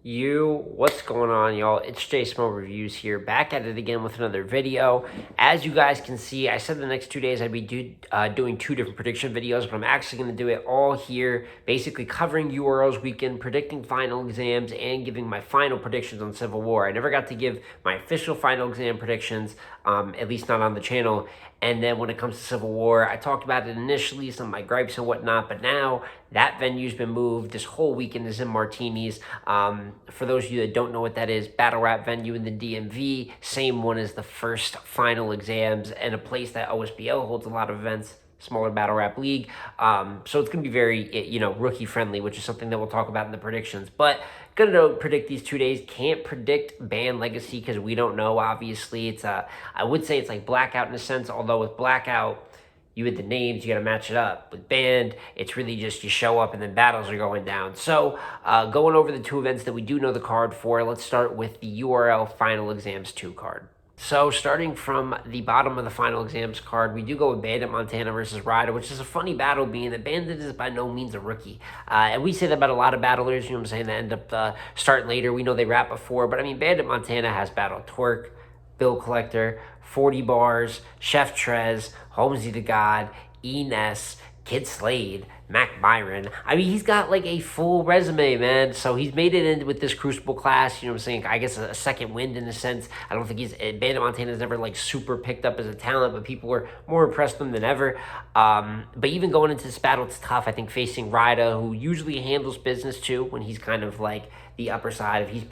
What's going on, y'all? It's Jay Smo Reviews here, back at it again with another video. As you guys can see, I said the next 2 days I'd be doing 2 different prediction videos, but I'm actually going to do it all here, basically covering URL's weekend, predicting final exams, and giving my final predictions on Civil War. I never got to give my official final exam predictions, at least not on the channel. And then when it comes to Civil War, I talked about it initially, some of my gripes and whatnot, but now that venue's been moved. This whole weekend is in Martinis. For those of you that don't know what that is, battle rap venue in the DMV, same one as the first final exams, and a place that OSBL holds a lot of events, smaller battle rap league. So it's going to be very, rookie friendly, which is something that we'll talk about in the predictions. But gonna predict these 2 days. Can't predict band legacy because we don't know. Obviously, I would say it's like blackout in a sense. Although with blackout, you had the names, you got to match it up. With band, it's really just you show up and then battles are going down. So going over the 2 events that we do know the card for, let's start with the URL Final Exams 2 card. So starting from the bottom of the final exams card, we do go with Bandit Montana versus Ryder, which is a funny battle being that Bandit is by no means a rookie. And we say that about a lot of battlers, you know what I'm saying, that end up starting later. We know they rap before, but I mean, Bandit Montana has battled Twerk, Bill Collector, 40 Bars, Chef Trez, Holmesy the God, Ness, Kid Slade, Mac Byron. I mean, he's got like a full resume, man. So he's made it in with this Crucible class, you know what I'm saying? I guess a second wind in a sense. I don't think Bandit Montana's never like super picked up as a talent, but people were more impressed with him than ever. But even going into this battle, it's tough. I think facing Ryder, who usually handles business too when he's kind of like the upper side. If he's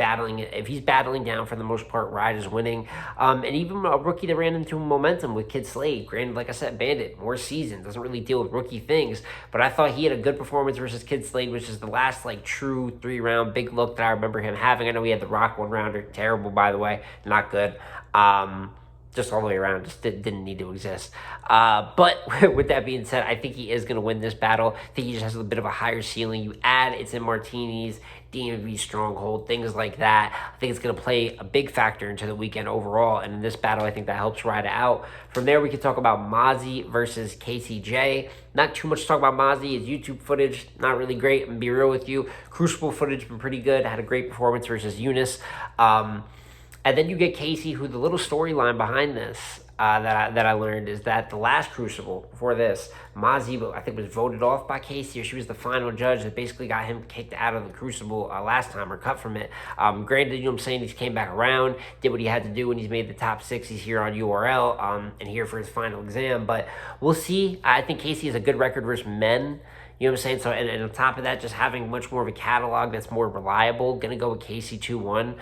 battling down, for the most part, Ryder's winning. And even a rookie that ran into momentum with Kid Slade. Granted, like I said, Bandit, more seasoned, doesn't really deal with rookie things. But I thought he had a good performance versus Kid Slade, which is the last like true 3-round big look that I remember him having. I know he had the Rock 1-rounder, terrible by the way, not good. Just all the way around, just didn't need to exist. But with that being said, I think he is going to win this battle. I think he just has a bit of a higher ceiling. You add it's in Martinis, DMV stronghold, things like that. I think it's going to play a big factor into the weekend overall. And in this battle, I think that helps Ryder out. From there, we can talk about Mozzie versus KCJ. Not too much to talk about Mozzie. His YouTube footage, not really great. I'm going to be real with you. Crucible footage, been pretty good. Had a great performance versus Eunice. And then you get Casey, who the little storyline behind this that I learned is that the last Crucible before this, Mozzie, I think, was voted off by Casey, or she was the final judge that basically got him kicked out of the Crucible last time, or cut from it. Granted, you know what I'm saying, he came back around, did what he had to do, and he's made the top 6. He's here on URL and here for his final exam. But we'll see. I think Casey has a good record versus men. You know what I'm saying? So, and on top of that, just having much more of a catalog that's more reliable. Going to go with Casey 2-1,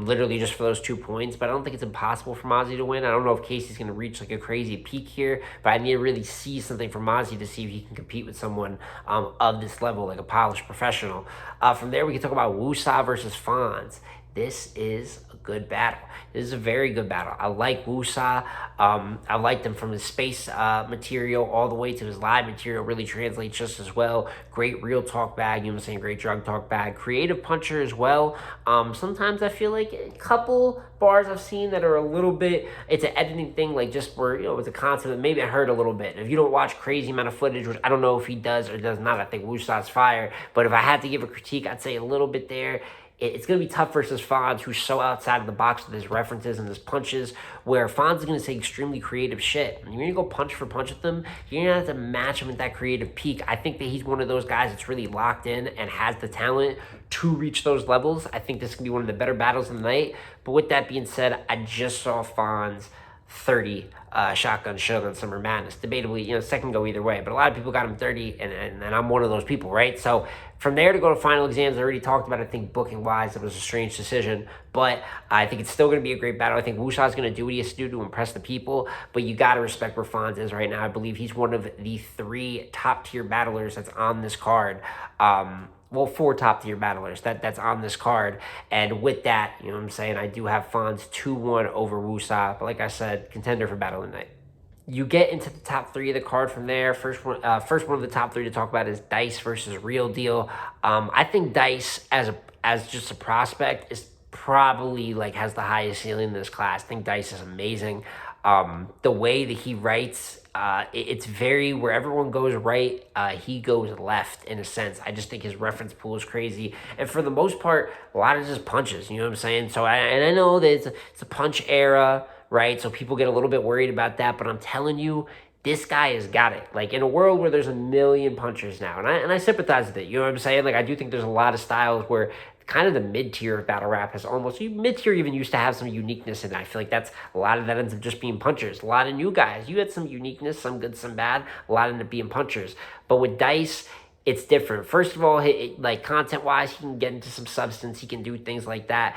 literally just for those 2 points. But I don't think it's impossible for Mozzie to win. I don't know if Casey's going to reach like a crazy peak here, but I need to really see something from Mozzie to see if he can compete with someone of this level, like a polished professional. From there, we can talk about Wusa versus Fonz. This is a good battle. This is a very good battle. I like Wusa. I liked him from his space material all the way to his live material. Really translates just as well. Great real talk bag, you know what I'm saying? Great drug talk bag. Creative puncher as well. Sometimes I feel like a couple bars I've seen that are a little bit, it's an editing thing, like just where, it's a concept that maybe I heard a little bit. And if you don't watch crazy amount of footage, which I don't know if he does or does not, I think Wusa's fire. But if I had to give a critique, I'd say a little bit there. It's going to be tough versus Fonz, who's so outside of the box with his references and his punches, where Fonz is going to say extremely creative shit. And you're going to go punch for punch with him, you're going to have to match him at that creative peak. I think that he's one of those guys that's really locked in and has the talent to reach those levels. I think this can be one of the better battles of the night. But with that being said, I just saw Fonz 30 Shotgun Shogun Summer Madness. Debatably, second go either way. But a lot of people got him 30, and I'm one of those people, right? So from there to go to final exams, I already talked about, I think, booking-wise, it was a strange decision. But I think it's still going to be a great battle. I think Wusa's going to do what he has to do to impress the people. But you got to respect where Fonz is right now. I believe he's one of the 3 top-tier battlers that's on this card. 4 top-tier battlers that's on this card. And with that, you know what I'm saying, I do have Fonz 2-1 over Wusa. But like I said, contender for battle of the night. You get into the top 3 of the card from there. First one of the top 3 to talk about is Dice versus Real Deal. I think Dice, as just a prospect, is probably like has the highest ceiling in this class. I think Dice is amazing. The way that he writes, it's very where everyone goes right, he goes left in a sense. I just think his reference pool is crazy, and for the most part, a lot of just punches. You know what I'm saying? So I know that it's a punch era, right? So people get a little bit worried about that, but I'm telling you, this guy has got it. Like in a world where there's a million punchers now, and I sympathize with it. You know what I'm saying? Like I do think there's a lot of styles where kind of the mid tier of battle rap has almost mid tier even used to have some uniqueness in it. I feel like that's a lot of that ends up just being punchers. A lot of new guys, you had some uniqueness, some good, some bad. A lot end up being punchers. But with Dice, it's different. First of all, like content wise, he can get into some substance. He can do things like that.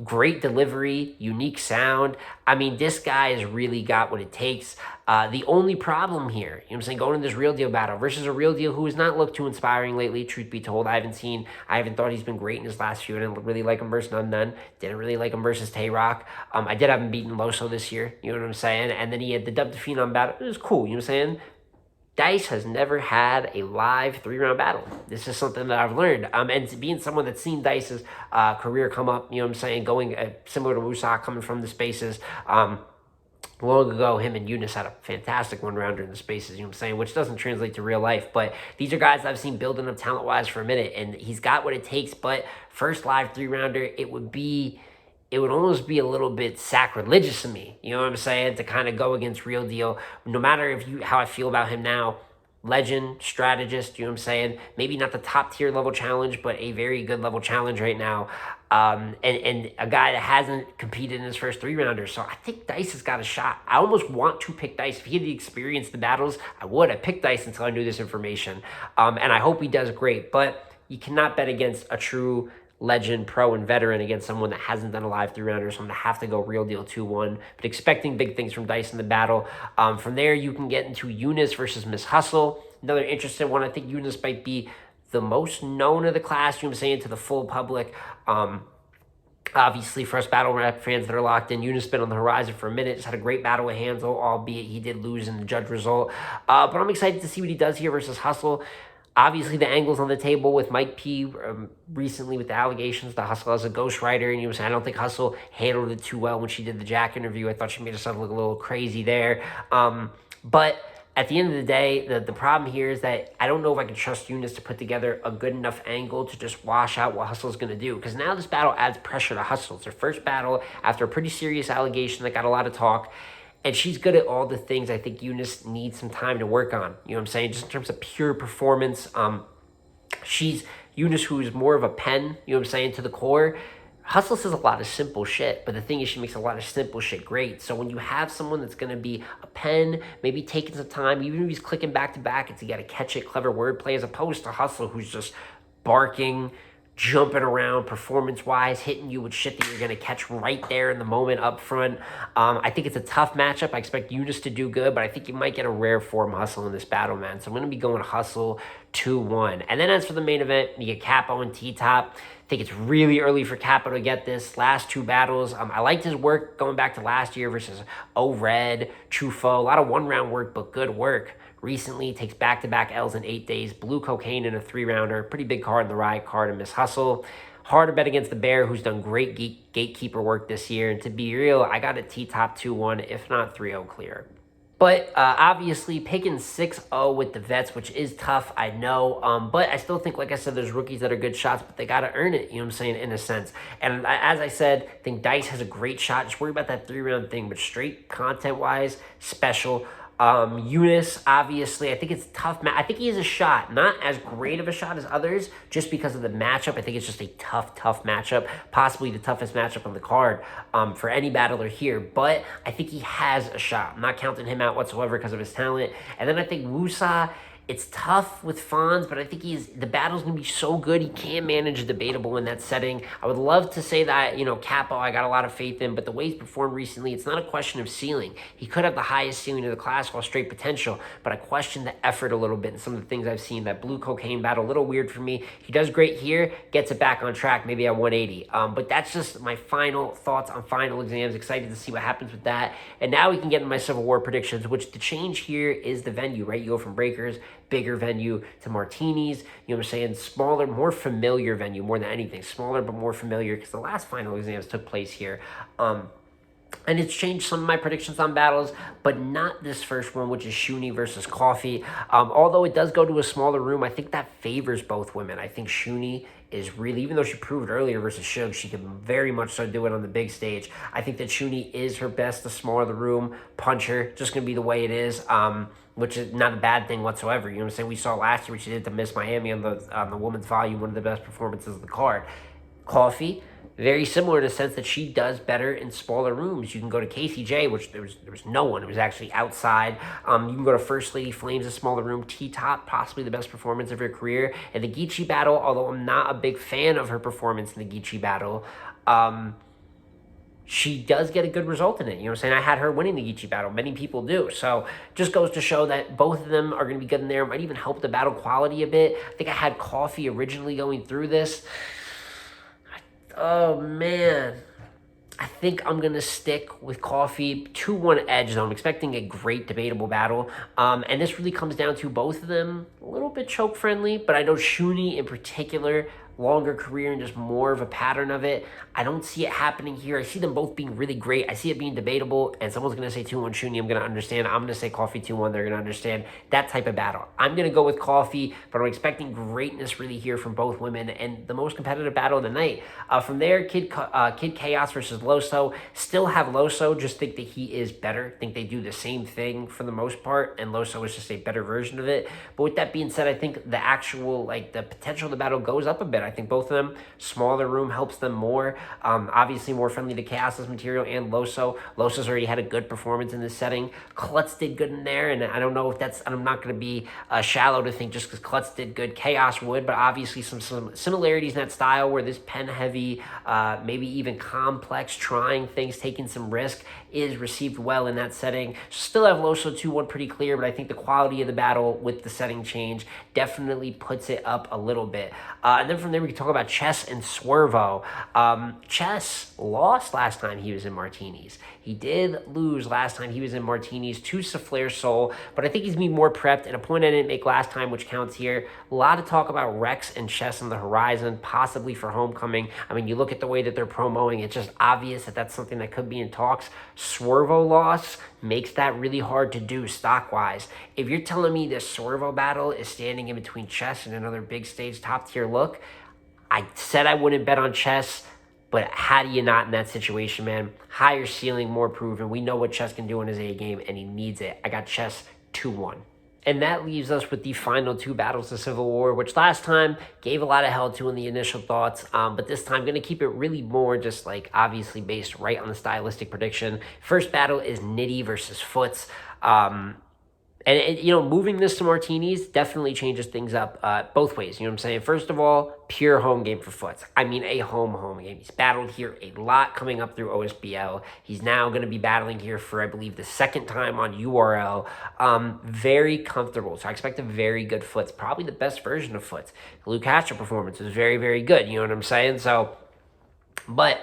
Great delivery, unique sound. I mean, this guy has really got what it takes. The only problem here, you know what I'm saying, going into this Real Deal battle versus a Real Deal who has not looked too inspiring lately, truth be told. I haven't thought he's been great in his last few. I didn't really like him versus None. Didn't really like him versus Tay-Rock. I did have him beating Loso this year, you know what I'm saying? And then he had the Dub to Phenom battle. It was cool, you know what I'm saying? Dice has never had a live 3-round battle. This is something that I've learned. And being someone that's seen Dice's career come up, you know what I'm saying, going similar to Wusa, coming from the spaces. Long ago, him and Eunice had a fantastic one-rounder in the spaces, you know what I'm saying, which doesn't translate to real life. But these are guys I've seen building up talent-wise for a minute, and he's got what it takes. But first live 3-rounder, it would almost be a little bit sacrilegious to me, you know what I'm saying, to kind of go against Real Deal. No matter how I feel about him now, legend, strategist, you know what I'm saying? Maybe not the top tier level challenge, but a very good level challenge right now. And a guy that hasn't competed in his first 3-rounder. So I think Dice has got a shot. I almost want to pick Dice. If he had the experience, the battles, I would. I picked Dice until I knew this information. And I hope he does great. But you cannot bet against a true legend, pro, and veteran against someone that hasn't done a live 3-rounder, so I'm going to have to go Real Deal 2-1, but expecting big things from Dice in the battle. From there, you can get into Eunice versus Miss Hustle. Another interesting one. I think Eunice might be the most known of the class, you know what I'm saying, to the full public. Obviously, for us battle rap fans that are locked in, Eunice been on the horizon for a minute. Just had a great battle with Hansel, albeit he did lose in the judge result. But I'm excited to see what he does here versus Hustle. Obviously, the angles on the table with Mike P recently with the allegations, the Hustle as a ghostwriter, and you know, I don't think Hustle handled it too well when she did the Jack interview. I thought she made herself look a little crazy there. But at the end of the day, the problem here is that I don't know if I can trust Eunice to put together a good enough angle to just wash out what Hustle's going to do. Because now this battle adds pressure to Hustle. It's her first battle after a pretty serious allegation that got a lot of talk. And she's good at all the things I think Eunice needs some time to work on. You know what I'm saying? Just in terms of pure performance. She's Eunice, who's more of a pen, you know what I'm saying, to the core. Hustle says a lot of simple shit, but the thing is she makes a lot of simple shit great. So when you have someone that's going to be a pen, maybe taking some time, even if he's clicking back to back, it's you got to catch it, clever wordplay, as opposed to Hustle, who's just barking, jumping around performance-wise, hitting you with shit that you're going to catch right there in the moment up front. I think it's a tough matchup. I expect Eunice to do good, but I think you might get a rare form Hustle in this battle, man. So I'm going to be going Hustle 2-1. And then as for the main event, you get Capo and T-Top. I think it's really early for Capo to get this. Last two battles, I liked his work going back to last year versus O-Red, Truffaut. A lot of one-round work, but good work. Recently takes back-to-back L's in 8 days. Blue Cocaine in a 3-rounder. Pretty big card in the Riot card and Miss Hustle. Hard to bet against the Bear, who's done great gatekeeper work this year. And to be real, I got a T-Top 2-1, if not 3-0 clear. But obviously, picking 6-0 with the vets, which is tough, I know. But I still think, like I said, there's rookies that are good shots, but they got to earn it, you know what I'm saying, in a sense. And as I said, I think Dice has a great shot. Just worry about that 3-round thing, but straight content-wise, special. Eunice, obviously, I think it's tough. I think he has a shot. Not as great of a shot as others, just because of the matchup. I think it's just a tough matchup. Possibly the toughest matchup on the card for any battler here. But I think he has a shot. I'm not counting him out whatsoever because of his talent. And then I think Wusa, it's tough with Fonz, but I think the battle's going to be so good, he can manage debatable in that setting. I would love to say that, you know, Capo, I got a lot of faith in, but the way he's performed recently, it's not a question of ceiling. He could have the highest ceiling of the class while straight potential, but I question the effort a little bit in some of the things I've seen. That Blue Cocaine battle, a little weird for me. He does great here, gets it back on track, maybe at 180. But that's just my final thoughts on final exams. Excited to see what happens with that. And now we can get into my Civil War predictions, which the change here is the venue, right? You go from Breakers, bigger venue, to Martinis, you know what I'm saying, smaller, more familiar venue more than anything, smaller but more familiar, because the last final exams took place here. And it's changed some of my predictions on battles, but not this first one, which is Shuni versus Coffee. Although it does go to a smaller room, I think that favors both women. I think Shuni is really, even though she proved earlier versus Shug, she can very much so do it on the big stage. I think that Shuni is her best, the smaller the room, puncher, just going to be the way it is. Which is not a bad thing whatsoever. You know what I'm saying? We saw last year what she did to Miss Miami on the women's volume, one of the best performances of the card. Coffee, very similar in the sense that she does better in smaller rooms. You can go to KCJ, which there was no one. It was actually outside. You can go to First Lady Flames, a smaller room. T-Top, possibly the best performance of her career. And the Geechee battle, although I'm not a big fan of her performance in the Geechee battle, she does get a good result in it. You know what I'm saying? I had her winning the Geechee battle. Many people do. So just goes to show that both of them are going to be good in there. Might even help the battle quality a bit. I think I had Coffee originally going through this. Oh, man. I think I'm going to stick with Coffee. 2-1 edge, though. I'm expecting a great debatable battle. And this really comes down to both of them a little bit choke-friendly, but I know Shuni in particular, longer career and just more of a pattern of it. I don't see it happening here. I see them both being really great. I see it being debatable, and someone's going to say 2-1 Shuni. I'm going to understand. I'm going to say Coffee 2-1. They're going to understand that type of battle. I'm going to go with Coffee, but I'm expecting greatness really here from both women and the most competitive battle of the night. From there, Kid Chaos versus Loso. Still have Loso, just think that he is better. Think they do the same thing for the most part, and Loso is just a better version of it. But with that being said, I think the actual, the potential of the battle goes up a bit. I think both of them, smaller room helps them more. Obviously more friendly to Chaos's material and Loso. Loso's already had a good performance in this setting. Klutz did good in there, and I don't know if that's, I'm not going to be shallow to think just because Klutz did good, Chaos would, but obviously some similarities in that style where this pen heavy, maybe even complex, trying things, taking some risk is received well in that setting. Still have Loso 2-1 pretty clear, but I think the quality of the battle with the setting change definitely puts it up a little bit. And then from there, we can talk about Chess and Swervo. Chess lost last time he was in Martinis. He did lose last time he was in Martinis to Souffleur Soul, but I think he's been more prepped, and a point I didn't make last time, which counts here. A lot of talk about Rex and Chess on the horizon, possibly for Homecoming. I mean, you look at the way that they're promoting, it's just obvious that that's something that could be in talks. Swervo loss makes that really hard to do stock-wise. If you're telling me this Swervo battle is standing in between Chess and another big stage top-tier look, I said I wouldn't bet on Chess, but how do you not in that situation, man? Higher ceiling, more proven. We know what Chess can do in his A game, and he needs it. I got Chess 2-1. And that leaves us with the final two battles of Civil War, which last time gave a lot of hell to in the initial thoughts, but this time going to keep it really more just obviously based right on the stylistic prediction. First battle is Nitty versus Foots. And moving this to Martinis definitely changes things up both ways. You know what I'm saying? First of all, pure home game for Foots. I mean, a home game. He's battled here a lot coming up through OSBL. He's now going to be battling here for, I believe, the second time on URL. Very comfortable. So I expect a very good Foots. Probably the best version of Foots. The Luke Castro performance was very, very good. You know what I'm saying? So, but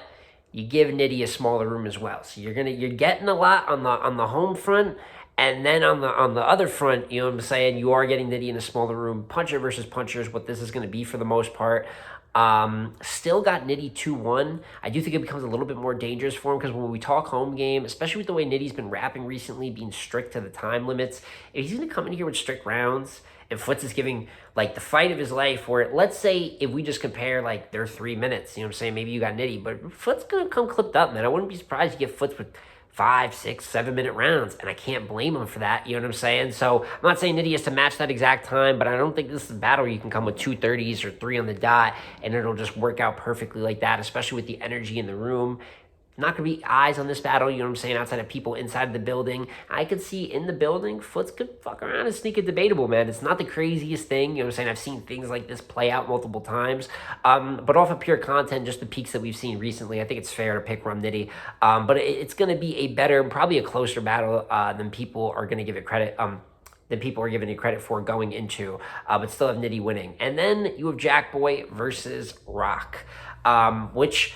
you give Nitty a smaller room as well. So you're getting a lot on the home front. And then on the other front, you know what I'm saying, you are getting Nitty in a smaller room. Puncher versus puncher is what this is going to be for the most part. Still got Nitty 2-1. I do think it becomes a little bit more dangerous for him because when we talk home game, especially with the way Nitty's been rapping recently, being strict to the time limits, if he's going to come in here with strict rounds and Foots is giving the fight of his life, where let's say if we just compare their 3 minutes, you know what I'm saying, maybe you got Nitty, but Foots going to come clipped up, man. I wouldn't be surprised to get Foots with 5, 6, 7 minute rounds, and I can't blame him for that, you know what I'm saying? So I'm not saying Nitty has to match that exact time, but I don't think this is a battle you can come with 2 30s or 3 on the dot, and it'll just work out perfectly like that, especially with the energy in the room. Not going to be eyes on this battle, you know what I'm saying, outside of people inside the building. I could see in the building, Foots could fuck around and sneak it debatable, man. It's not the craziest thing, you know what I'm saying? I've seen things like this play out multiple times. But off of pure content, just the peaks that we've seen recently, I think it's fair to pick Rum Nitty. But it's going to be a better, probably a closer battle than people are going to give it credit. Than people are giving it credit for going into, but still have Nitty winning. And then you have Jack Boy versus Rock, which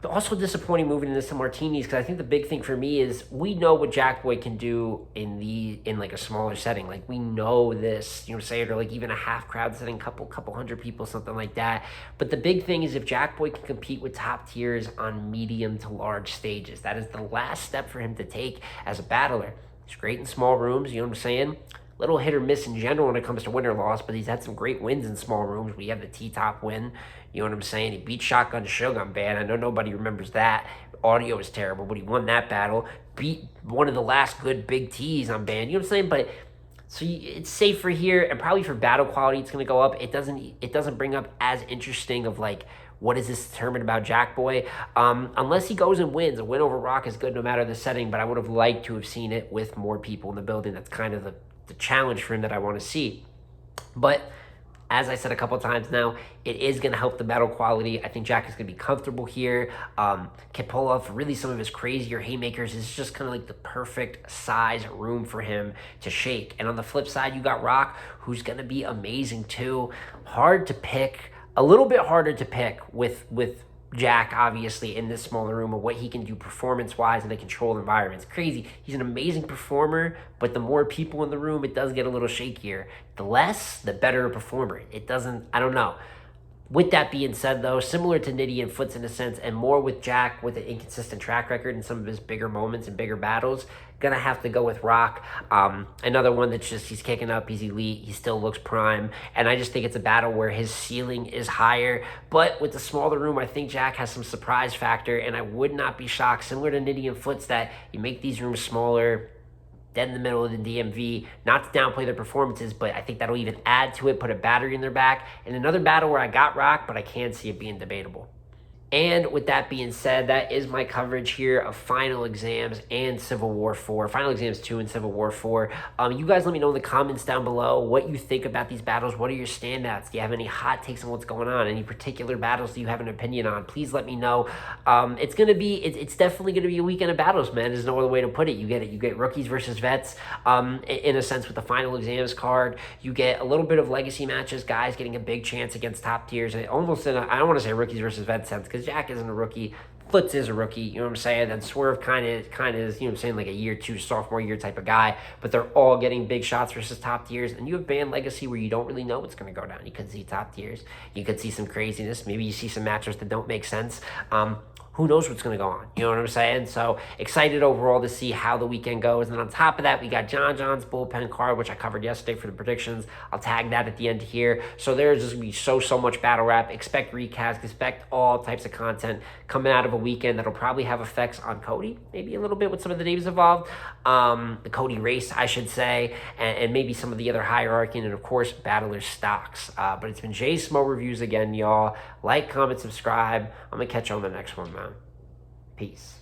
Also disappointing moving into some martinis, because I think the big thing for me is we know what Jack Boy can do in like a smaller setting. Like we know this, you know what I'm saying, or like even a half crowd setting, couple hundred people, something like that. But the big thing is if Jack Boy can compete with top tiers on medium to large stages, that is the last step for him to take as a battler. He's great in small rooms, you know what I'm saying? Little hit or miss in general when it comes to win or loss, but he's had some great wins in small rooms. We had the T-Top win, you know what I'm saying? He beat Shotgun Suge on Band. I know nobody remembers that. Audio was terrible, but he won that battle. Beat one of the last good big T's on Band, you know what I'm saying? But so it's safer here, and probably for battle quality, it's going to go up. It doesn't bring up as interesting of like, what is this determined about Jack Boy? Unless he goes and wins. A win over Rock is good no matter the setting, but I would have liked to have seen it with more people in the building. That's kind of the challenge for him that I want to see. But as I said a couple times now, it is going to help the battle quality. I think Jack is going to be comfortable here. Can pull off really some of his crazier haymakers. It's just kind of like the perfect size room for him to shake. And on the flip side, you got Rock, who's going to be amazing too. Hard to pick. A little bit harder to pick with Jack, obviously, in this smaller room, of what he can do performance-wise in a controlled environment. It's crazy. He's an amazing performer, but the more people in the room, it does get a little shakier. The less, the better a performer. It doesn't, I don't know. With that being said, though, similar to Nitty and Foots in a sense, and more with Jack with an inconsistent track record in some of his bigger moments and bigger battles, gonna have to go with Rock. Another one that's just, he's kicking up, he's elite, he still looks prime, and I just think it's a battle where his ceiling is higher. But with the smaller room, I think Jack has some surprise factor, and I would not be shocked, similar to Nitty and Foots, that you make these rooms smaller, dead in the middle of the DMV, not to downplay their performances, but I think that'll even add to it, put a battery in their back. And another battle where I got Rock, but I can see it being debatable. And with that being said, that is my coverage here of Final Exams and Civil War 4. Final Exams 2 and Civil War 4. You guys let me know in the comments down below what you think about these battles. What are your standouts? Do you have any hot takes on what's going on? Any particular battles do you have an opinion on? Please let me know. It's definitely going to be a weekend of battles, man. There's no other way to put it. You get rookies versus vets, in a sense, with the Final Exams card. You get a little bit of legacy matches, guys getting a big chance against top tiers. And almost in a, I don't want to say rookies versus vets sense, because Jack isn't a rookie. Foots is a rookie, you know what I'm saying? And Swerve kind of is, you know what I'm saying, like a year two, sophomore year type of guy. But they're all getting big shots versus top tiers. And you have Band Legacy where you don't really know what's going to go down. You could see top tiers. You could see some craziness. Maybe you see some matchups that don't make sense. Who knows what's going to go on? You know what I'm saying? So excited overall to see how the weekend goes. And on top of that, we got John John's bullpen card, which I covered yesterday for the predictions. I'll tag that at the end here. So there's just going to be so much battle rap. Expect recasts. Expect all types of content coming out of a weekend that'll probably have effects on Cody. Maybe a little bit with some of the names involved. The Cody race, I should say. And maybe some of the other hierarchy. And of course, Battler stocks. But it's been Jay Smo Reviews again, y'all. Like, comment, subscribe. I'm going to catch you on the next one, man. Peace.